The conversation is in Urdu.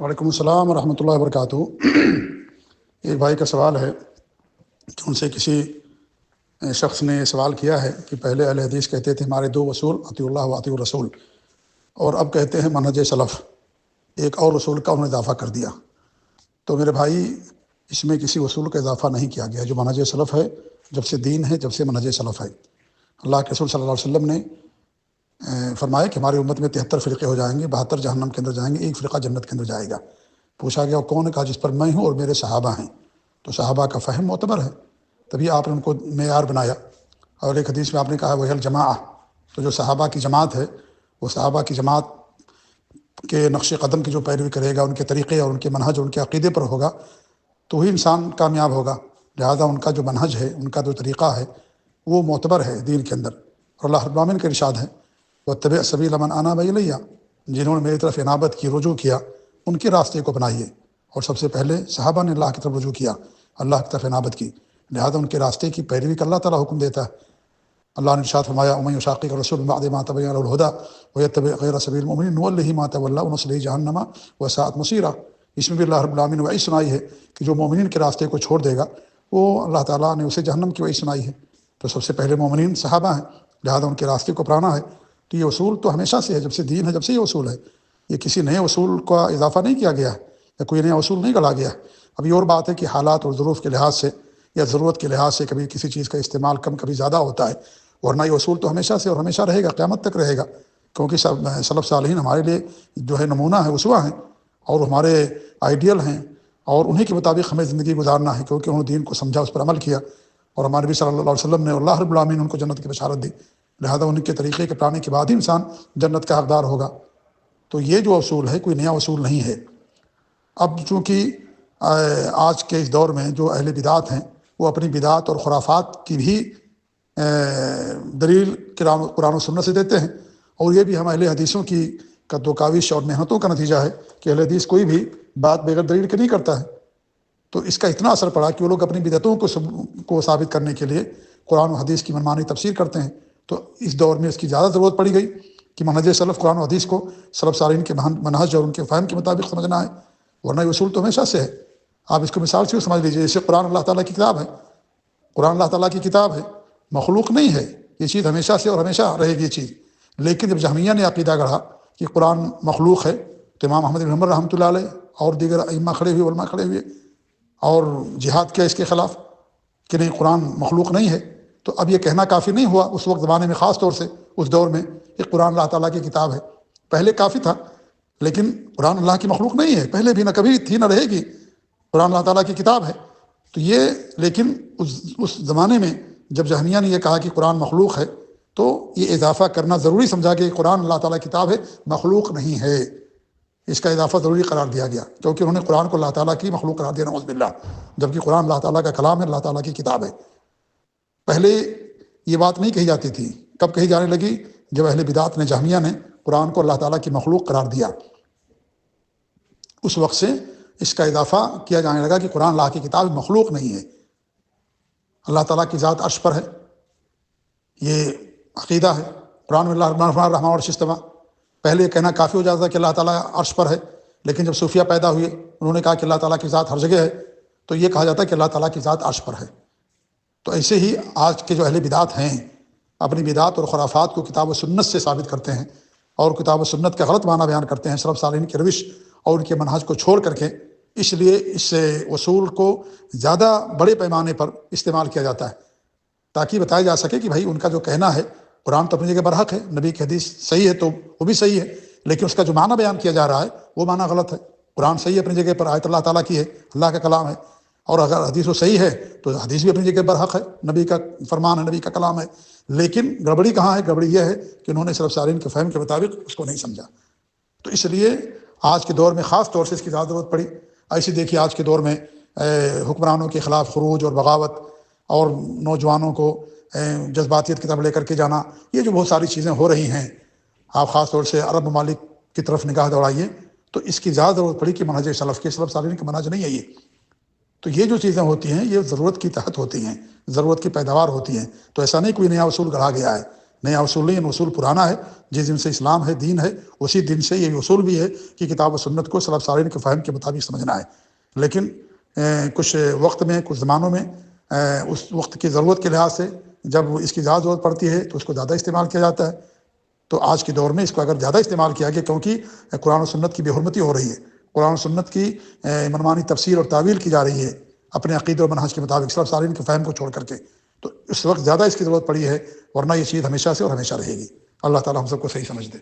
وعلیکم السلام ورحمۃ اللہ وبرکاتہ۔ ایک بھائی کا سوال ہے کہ ان سے کسی شخص نے سوال کیا ہے کہ پہلے اہل حدیث کہتے تھے ہمارے دو اصول اطیع اللہ و اطیع الرسول، اور اب کہتے ہیں منہج سلف، ایک اور اصول کا انہوں نے اضافہ کر دیا۔ تو میرے بھائی، اس میں کسی اصول کا اضافہ نہیں کیا گیا۔ جو منہج سلف ہے، جب سے دین ہے، جب سے منہج سلف ہے، اللہ کے رسول صلی اللہ علیہ وسلم نے فرمایا کہ ہماری امت میں 73 فرقے ہو جائیں گے، 72 جہنم کے اندر جائیں گے، ایک فرقہ جنت کے اندر جائے گا۔ پوچھا گیا کون ہے؟ کہا جس پر میں ہوں اور میرے صحابہ ہیں۔ تو صحابہ کا فہم معتبر ہے، تبھی آپ نے ان کو معیار بنایا۔ اور ایک حدیث میں آپ نے کہا وہی الجماعہ، تو جو صحابہ کی جماعت ہے، وہ صحابہ کی جماعت کے نقش قدم کی جو پیروی کرے گا، ان کے طریقے اور ان کے منہج اور ان کے عقیدے پر ہوگا، تو ہی انسان کامیاب ہوگا۔ لہذا ان کا جو منہج ہے، ان کا جو طریقہ ہے، وہ معتبر ہے دین کے اندر۔ اور اللہ رب العالمین کا ارشاد ہے واتبع سبیل من اناب الیہ، جنہوں نے میری طرف انابت کی، رجوع کیا، ان کے راستے کو بنائیے۔ اور سب سے پہلے صحابہ نے اللہ کی طرف رجوع کیا، اللہ کی طرف انابت کی، لہذا ان کے راستے کی پیروی کا اللہ تعالیٰ حکم دیتا ہے۔ اللہ نے ارشاد فرمایا ومن یشاقق الرسول من بعد ما تبین له الهدى ويتبع غیر سبیل المؤمنین نوله ما تولى ونصلہ جہنم وساءت مصیرا۔ اس میں بھی اللہ رب العالمین نے وعید سنائی ہے کہ جو مومنین کے راستے کو چھوڑ دے گا، وہ اللہ تعالیٰ نے اسے جہنم کی وعید سنائی ہے۔ تو سب سے پہلے مومنین صحابہ ہیں، لہذا ان کے راستے کو اپنانا ہے۔ تو یہ اصول تو ہمیشہ سے ہے، جب سے دین ہے، جب سے یہ اصول ہے۔ یہ کسی نئے اصول کا اضافہ نہیں کیا گیا ہے، یا کوئی نیا اصول نہیں گڑھا گیا ہے۔ اب یہ اور بات ہے کہ حالات اور ظروف کے لحاظ سے یا ضرورت کے لحاظ سے کبھی کسی چیز کا استعمال کم، کبھی زیادہ ہوتا ہے، ورنہ یہ اصول تو ہمیشہ سے اور ہمیشہ رہے گا، قیامت تک رہے گا۔ کیونکہ سلف صالحین ہمارے لیے جو ہے نمونہ ہے، اسوہ ہیں، اور ہمارے آئیڈیل ہیں، اور انہی کے مطابق ہمیں زندگی گزارنا ہے، کیونکہ انہوں نے دین کو سمجھا، اس پر عمل کیا، اور ہمارے نبی صلی اللہ علیہ وسلم نے، اللہ رب العالمین ان کو جنت کی بشارت دی۔ لہذا ان کے طریقے کے اپنانے کے بعد ہی انسان جنت کا حقدار ہوگا۔ تو یہ جو اصول ہے، کوئی نیا اصول نہیں ہے۔ اب چونکہ آج کے اس دور میں جو اہل بدعات ہیں، وہ اپنی بدعات اور خرافات کی بھی دلیل قرآن و سنت سے دیتے ہیں، اور یہ بھی ہم اہل حدیثوں کی قد و کاوش اور محنتوں کا نتیجہ ہے کہ اہل حدیث کوئی بھی بات بغیر دلیل کے نہیں کرتا ہے۔ تو اس کا اتنا اثر پڑا کہ وہ لوگ اپنی بدعتوں کو ثابت کرنے کے لیے قرآن و حدیث کی منمانی تفسیر کرتے ہیں۔ تو اس دور میں اس کی زیادہ ضرورت پڑی گئی کہ منہج سلف قرآن و حدیث کو سلف صالحین کے منہج اور ان کے فہم کے مطابق سمجھنا ہے، ورنہ یہ اصول تو ہمیشہ سے ہے۔ آپ اس کو مثال سے سمجھ لیجیے، جیسے قرآن اللہ تعالیٰ کی کتاب ہے، قرآن اللہ تعالیٰ کی کتاب ہے، مخلوق نہیں ہے، یہ چیز ہمیشہ سے اور ہمیشہ رہے گی یہ چیز۔ لیکن جب جہمیہ نے عقیدہ گڑھا کہ قرآن مخلوق ہے، تو امام احمد بن حنبل رحمۃ اللہ علیہ اور دیگر ائمہ کھڑے ہوئے، علماء کھڑے ہوئے، اور جہاد کیا اس کے خلاف کہ نہیں، قرآن مخلوق نہیں ہے۔ تو اب یہ کہنا کافی نہیں ہوا اس وقت زمانے میں، خاص طور سے اس دور میں، کہ قرآن اللہ تعالیٰ کی کتاب ہے۔ پہلے کافی تھا، لیکن قرآن اللہ کی مخلوق نہیں ہے، پہلے بھی، نہ کبھی تھی، نہ رہے گی، قرآن اللہ تعالیٰ کی کتاب ہے۔ تو یہ، لیکن اس زمانے میں جب جہمیہ نے یہ کہا کہ قرآن مخلوق ہے، تو یہ اضافہ کرنا ضروری سمجھا کہ قرآن اللہ تعالیٰ کی کتاب ہے، مخلوق نہیں ہے۔ اس کا اضافہ ضروری قرار دیا گیا، کیونکہ انہوں نے قرآن کو اللہ تعالیٰ کی مخلوق قرار دیا، نعوذ باللہ، جبکہ قرآن اللہ تعالیٰ کا کلام ہے، اللہ تعالیٰ کی کتاب ہے۔ پہلے یہ بات نہیں کہی جاتی تھی، کب کہی جانے لگی؟ جب اہل بدعت نے، جہمیہ نے قرآن کو اللہ تعالیٰ کی مخلوق قرار دیا، اس وقت سے اس کا اضافہ کیا جانے لگا کہ قرآن اللہ کی کتاب مخلوق نہیں ہے، اللہ تعالیٰ کی ذات عرش پر ہے، یہ عقیدہ ہے۔ قرآن میں اللہ الرحمن اور استویٰ، پہلے یہ کہنا کافی ہو جاتا تھا کہ اللہ تعالیٰ عرش پر ہے، لیکن جب صوفیہ پیدا ہوئے، انہوں نے کہا کہ اللہ تعالیٰ کی ذات ہر جگہ ہے، تو یہ کہا جاتا ہے کہ اللہ تعالیٰ کی ذات عرش پر ہے۔ تو ایسے ہی آج کے جو اہل بدعت ہیں، اپنی بدعت اور خرافات کو کتاب و سنت سے ثابت کرتے ہیں، اور کتاب و سنت کا غلط معنی بیان کرتے ہیں، سلف صالحین کی روش اور ان کے منہج کو چھوڑ کر کے۔ اس لیے اس اصول کو زیادہ بڑے پیمانے پر استعمال کیا جاتا ہے، تاکہ بتایا جا سکے کہ بھائی ان کا جو کہنا ہے، قرآن تو اپنی جگہ برحق ہے، نبی کی حدیث صحیح ہے تو وہ بھی صحیح ہے، لیکن اس کا جو معنی بیان کیا جا رہا ہے وہ معنی غلط ہے۔ قرآن صحیح ہے اپنی جگہ پر، آیت اللہ تعالیٰ کی ہے، اللہ کا کلام ہے، اور اگر حدیث وہ صحیح ہے تو حدیث بھی اپنی جگہ برحق ہے، نبی کا فرمان ہے، نبی کا کلام ہے۔ لیکن گڑبڑی کہاں ہے؟ گڑبڑی یہ ہے کہ انہوں نے سلف صالحین کے فہم کے مطابق اس کو نہیں سمجھا۔ تو اس لیے آج کے دور میں خاص طور سے اس کی زیادہ ضرورت پڑی۔ ایسے دیکھیے آج کے دور میں حکمرانوں کے خلاف خروج اور بغاوت، اور نوجوانوں کو جذباتیت کی طرف لے کر کے جانا، یہ جو بہت ساری چیزیں ہو رہی ہیں، آپ خاص طور سے عرب ممالک کی طرف نگاہ دوڑائیے، تو اس کی زیادہ ضرورت پڑی کہ منہج سلف کے، سلف صالحین کے منہج نہیں ہے یہ۔ تو یہ جو چیزیں ہوتی ہیں، یہ ضرورت کی تحت ہوتی ہیں، ضرورت کی پیداوار ہوتی ہیں۔ تو ایسا نہیں کوئی نیا اصول گڑھا گیا ہے، نیا اصول نہیں، یہ اصول پرانا ہے، جس دن سے اسلام ہے، دین ہے، اسی دن سے یہ اصول بھی ہے کہ کتاب و سنت کو سلف صالحین کے فہم کے مطابق سمجھنا ہے۔ لیکن کچھ وقت میں، کچھ زمانوں میں اس وقت کی ضرورت کے لحاظ سے جب اس کی زیادہ ضرورت پڑتی ہے تو اس کو زیادہ استعمال کیا جاتا ہے۔ تو آج کے دور میں اس کو اگر زیادہ استعمال کیا گیا، کیونکہ قرآن و سنت کی بے حرمتی ہو رہی ہے، قرآن و سنت کی منمانی تفسیر اور تعویل کی جا رہی ہے اپنے عقیدے اور منہج کے مطابق سلف صالحین کے فہم کو چھوڑ کر کے، تو اس وقت زیادہ اس کی ضرورت پڑی ہے، ورنہ یہ چیز ہمیشہ سے اور ہمیشہ رہے گی۔ اللہ تعالی ہم سب کو صحیح سمجھ دے۔